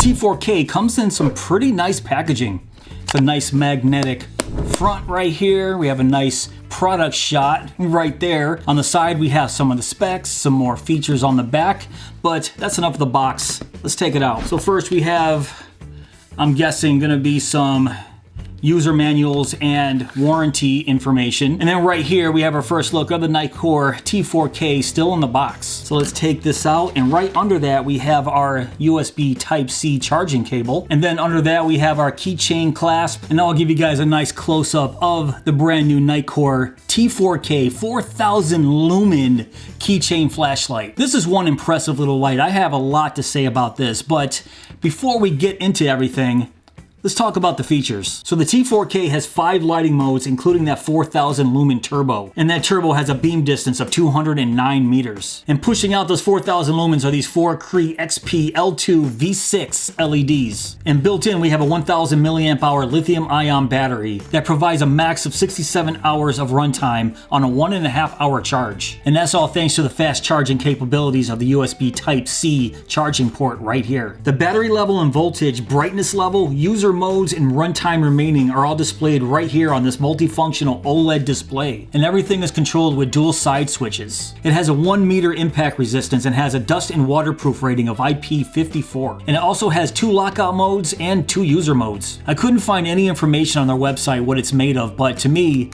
T4K comes in some pretty nice packaging. It's a nice magnetic front right here. We have a nice product shot right there. On the side, we have some of the specs, some more features on the back, but that's enough of the box. Let's take it out. So first we have, I'm guessing, gonna be some user manuals and warranty information. And then right here, we have our first look of the Nitecore T4K still in the box. So let's take this out, and right under that, we have our USB Type-C charging cable. And then under that, we have our keychain clasp. And I'll give you guys a nice close-up of the brand new Nitecore T4K 4000 lumen keychain flashlight. This is one impressive little light. I have a lot to say about this, but before we get into everything, let's talk about the features. So the T4K has 5 lighting modes, including that 4000 lumen turbo. And that turbo has a beam distance of 209 meters. And pushing out those 4000 lumens are these 4 Cree XP L2 V6 LEDs. And built in, we have a 1000 milliamp hour lithium ion battery that provides a max of 67 hours of runtime on a 1.5 hour charge. And that's all thanks to the fast charging capabilities of the USB Type-C charging port right here. The battery level and voltage, brightness level, user modes, and runtime remaining are all displayed right here on this multifunctional OLED display. And everything is controlled with dual side switches. It has a 1 meter impact resistance and has a dust and waterproof rating of IP54. And it also has 2 lockout modes and 2 user modes. I couldn't find any information on their website what it's made of, but to me,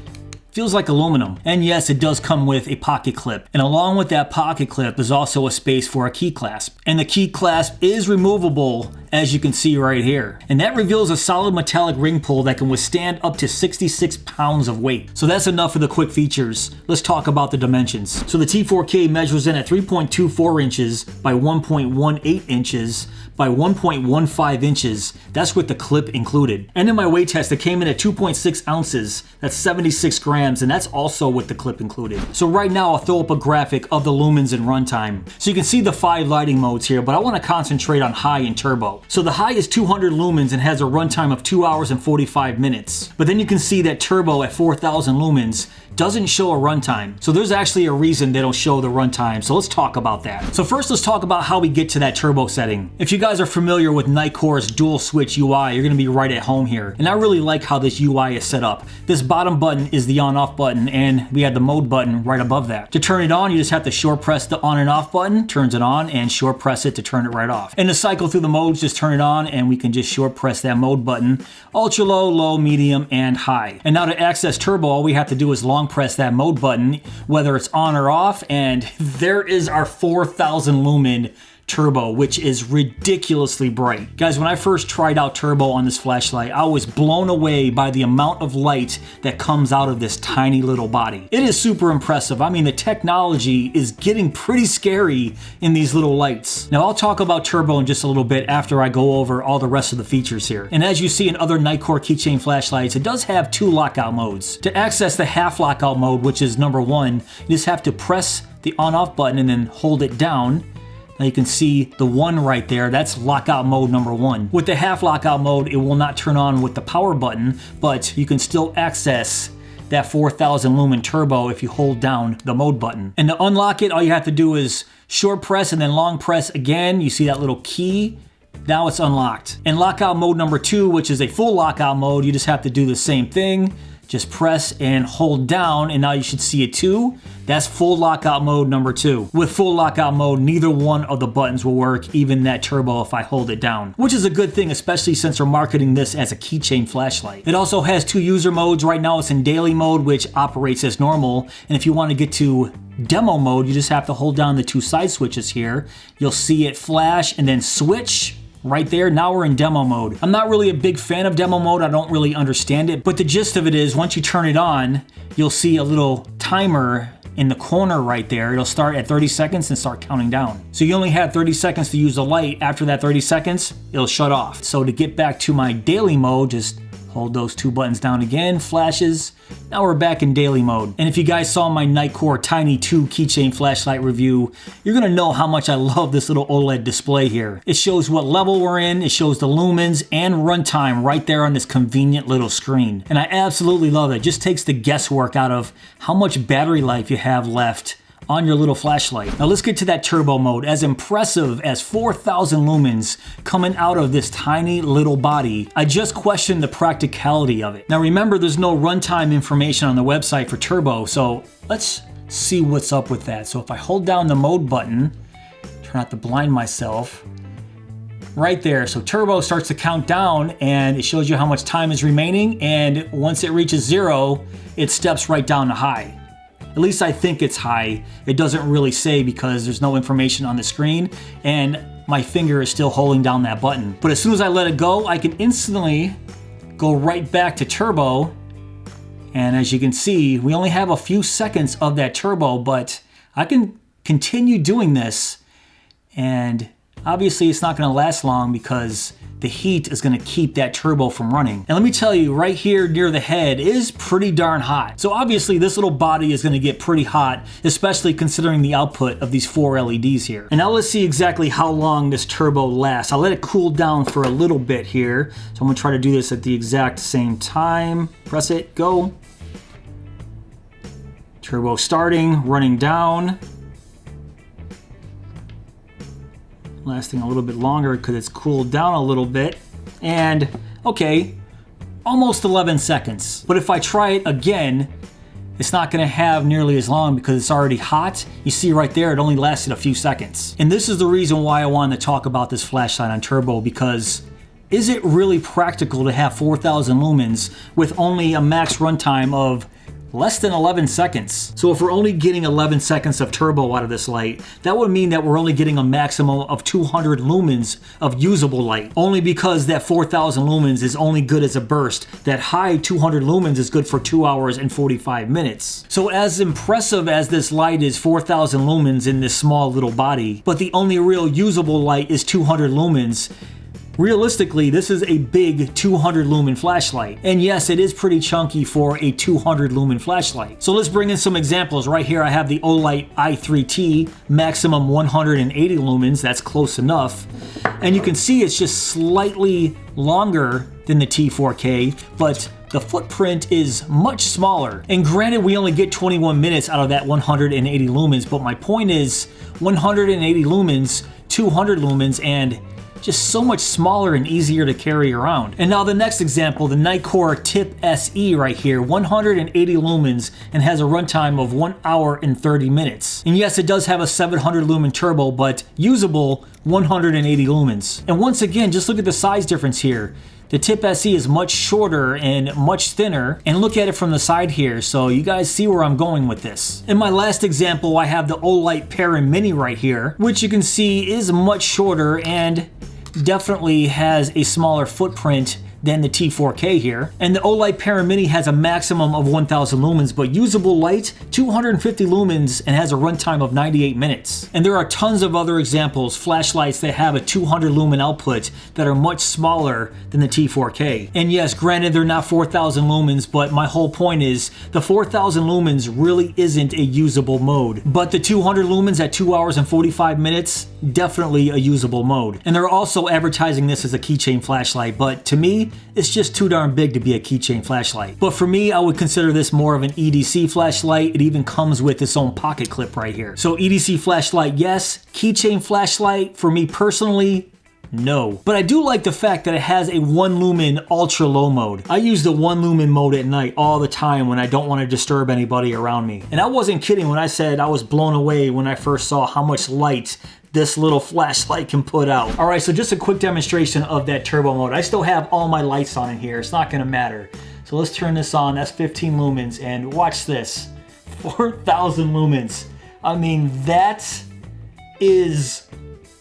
feels like aluminum. And yes, it does come with a pocket clip. And along with that pocket clip is also a space for a key clasp. And the key clasp is removable, as you can see right here. And that reveals a solid metallic ring pull that can withstand up to 66 pounds of weight. So that's enough for the quick features. Let's talk about the dimensions. So the T4K measures in at 3.24 inches by 1.18 inches by 1.15 inches. That's with the clip included. And in my weight test, it came in at 2.6 ounces. That's 76 grams, and that's also with the clip included. So right now, I'll throw up a graphic of the lumens and runtime. So you can see the 5 lighting modes here, but I want to concentrate on high and turbo. So the high is 200 lumens and has a runtime of 2 hours and 45 minutes. But then you can see that turbo at 4000 lumens doesn't show a runtime. So there's actually a reason they don't show the runtime. So let's talk about that. So first, let's talk about how we get to that turbo setting. If you guys are familiar with Nitecore's dual switch UI, you're gonna be right at home here. And I really like how this UI is set up. This bottom button is the on off button, and we have the mode button right above that. To turn it on, you just have to short press the on and off button, turns it on, and short press it to turn it right off. And to cycle through the modes, just turn it on, and we can just short press that mode button, ultra low, low, medium, and high. And now to access turbo, all we have to do is long press that mode button, whether it's on or off, and there is our 4000 lumen turbo, which is ridiculously bright. Guys, when I first tried out turbo on this flashlight, I was blown away by the amount of light that comes out of this tiny little body. It is super impressive. I mean, the technology is getting pretty scary in these little lights. Now, I'll talk about turbo in just a little bit after I go over all the rest of the features here. And as you see in other Nitecore keychain flashlights, it does have 2 lockout modes. To access the half lockout mode, which is number 1, you just have to press the on-off button and then hold it down. Now you can see the 1 right there, that's lockout mode number 1. With the half lockout mode, it will not turn on with the power button, but you can still access that 4000 lumen turbo if you hold down the mode button. And to unlock it, all you have to do is short press and then long press again. You see that little key? Now it's unlocked. And lockout mode number 2, which is a full lockout mode, you just have to do the same thing. Just press and hold down, and now you should see it too. That's full lockout mode number 2. With full lockout mode, neither one of the buttons will work, even that turbo if I hold it down. Which is a good thing, especially since we're marketing this as a keychain flashlight. It also has 2 user modes. Right now it's in daily mode, which operates as normal. And if you want to get to demo mode, you just have to hold down the 2 side switches here. You'll see it flash and then switch. Right there, now we're in demo mode. I'm not really a big fan of demo mode, I don't really understand it, but the gist of it is once you turn it on, you'll see a little timer in the corner right there. It'll start at 30 seconds and start counting down. So you only have 30 seconds to use the light. After that 30 seconds, it'll shut off. So to get back to my daily mode, just hold those 2 buttons down again, flashes. Now we're back in daily mode. And if you guys saw my Nitecore Tiny 2 keychain flashlight review, you're gonna know how much I love this little OLED display here. It shows what level we're in, it shows the lumens and runtime right there on this convenient little screen. And I absolutely love it. It just takes the guesswork out of how much battery life you have left on your little flashlight. Now let's get to that turbo mode. As impressive as 4,000 lumens coming out of this tiny little body, I just questioned the practicality of it. Now remember, there's no runtime information on the website for turbo, so let's see what's up with that. So if I hold down the mode button, try not to blind myself, right there. So turbo starts to count down and it shows you how much time is remaining, and once it reaches 0, it steps right down to high. At least I think it's high. It doesn't really say because there's no information on the screen and my finger is still holding down that button. But as soon as I let it go, I can instantly go right back to turbo. And as you can see, we only have a few seconds of that turbo, but I can continue doing this, and obviously it's not going to last long because the heat is going to keep that turbo from running. And let me tell you, right here near the head is pretty darn hot. So obviously this little body is going to get pretty hot, especially considering the output of these 4 LEDs here. And now let's see exactly how long this turbo lasts. I'll let it cool down for a little bit here. So I'm going to try to do this at the exact same time. Press it, go. Turbo starting, running down. Lasting a little bit longer because it's cooled down a little bit. And okay, almost 11 seconds. But if I try it again, it's not going to have nearly as long because it's already hot. You see right there, it only lasted a few seconds. And this is the reason why I wanted to talk about this flashlight on turbo, because is it really practical to have 4,000 lumens with only a max runtime of less than 11 seconds. So if we're only getting 11 seconds of turbo out of this light, that would mean that we're only getting a maximum of 200 lumens of usable light. Only because that 4,000 lumens is only good as a burst. That high 200 lumens is good for 2 hours and 45 minutes. So as impressive as this light is, 4,000 lumens in this small little body, but the only real usable light is 200 lumens, realistically, this is a big 200 lumen flashlight. And yes, it is pretty chunky for a 200 lumen flashlight. So let's bring in some examples. Right here I have the OLED i3T, maximum 180 lumens. That's close enough. And you can see it's just slightly longer than the T4K, but the footprint is much smaller. And granted, we only get 21 minutes out of that 180 lumens, but my point is 180 lumens, 200 lumens, and just so much smaller and easier to carry around. And now the next example, the Nitecore Tip SE right here, 180 lumens and has a runtime of 1 hour and 30 minutes. And yes, it does have a 700 lumen turbo, but usable 180 lumens. And once again, just look at the size difference here. The Tip SE is much shorter and much thinner, and look at it from the side here, so you guys see where I'm going with this. In my last example, I have the OLED Para Mini right here, which you can see is much shorter and definitely has a smaller footprint than the T4K here. And the OLED Para Mini has a maximum of 1,000 lumens, but usable light, 250 lumens, and has a runtime of 98 minutes. And there are tons of other examples, flashlights that have a 200 lumen output that are much smaller than the T4K. And yes, granted, they're not 4,000 lumens, but my whole point is the 4,000 lumens really isn't a usable mode. But the 200 lumens at 2 hours and 45 minutes, definitely a usable mode. And they're also advertising this as a keychain flashlight, but to me, it's just too darn big to be a keychain flashlight. But for me, I would consider this more of an EDC flashlight. It even comes with its own pocket clip right here. So EDC flashlight, yes. Keychain flashlight, for me personally, no. But I do like the fact that it has a 1 lumen ultra low mode. I use the 1 lumen mode at night all the time when I don't want to disturb anybody around me. And I wasn't kidding when I said I was blown away when I first saw how much light this little flashlight can put out. All right, so just a quick demonstration of that turbo mode. I still have all my lights on in here. It's not gonna matter. So let's turn this on. That's 15 lumens, and watch this. 4,000 lumens. I mean, that is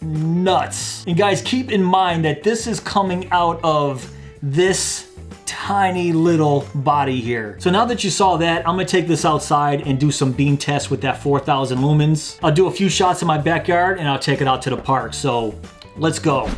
nuts. And guys, keep in mind that this is coming out of this tiny little body here. So now that you saw that, I'm gonna take this outside and do some beam tests with that 4,000 lumens. I'll do a few shots in my backyard and I'll take it out to the park. So let's go.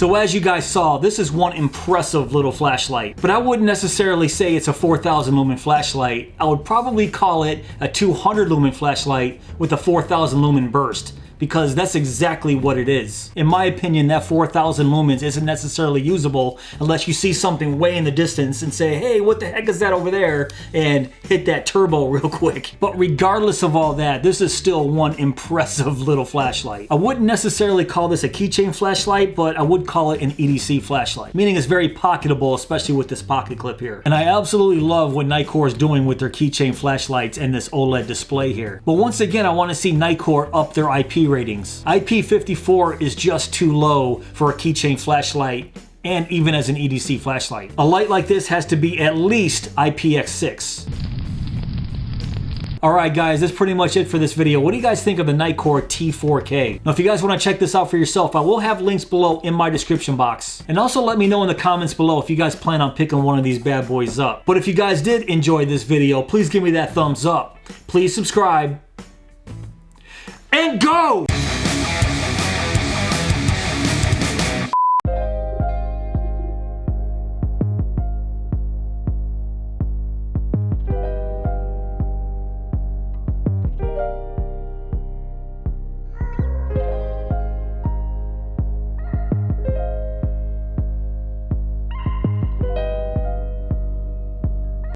So as you guys saw, this is one impressive little flashlight, but I wouldn't necessarily say it's a 4000 lumen flashlight. I would probably call it a 200 lumen flashlight with a 4000 lumen burst, because that's exactly what it is. In my opinion, that 4000 lumens isn't necessarily usable unless you see something way in the distance and say, hey, what the heck is that over there? And hit that turbo real quick. But regardless of all that, this is still one impressive little flashlight. I wouldn't necessarily call this a keychain flashlight, but I would call it an EDC flashlight, meaning it's very pocketable, especially with this pocket clip here. And I absolutely love what Nitecore is doing with their keychain flashlights and this OLED display here. But once again, I want to see Nitecore up their IP ratings. IP54 is just too low for a keychain flashlight and even as an EDC flashlight. A light like this has to be at least IPX6. Alright guys, that's pretty much it for this video. What do you guys think of the Nitecore T4K? Now if you guys want to check this out for yourself, I will have links below in my description box. And also let me know in the comments below if you guys plan on picking one of these bad boys up. But if you guys did enjoy this video, please give me that thumbs up. Please subscribe. And go!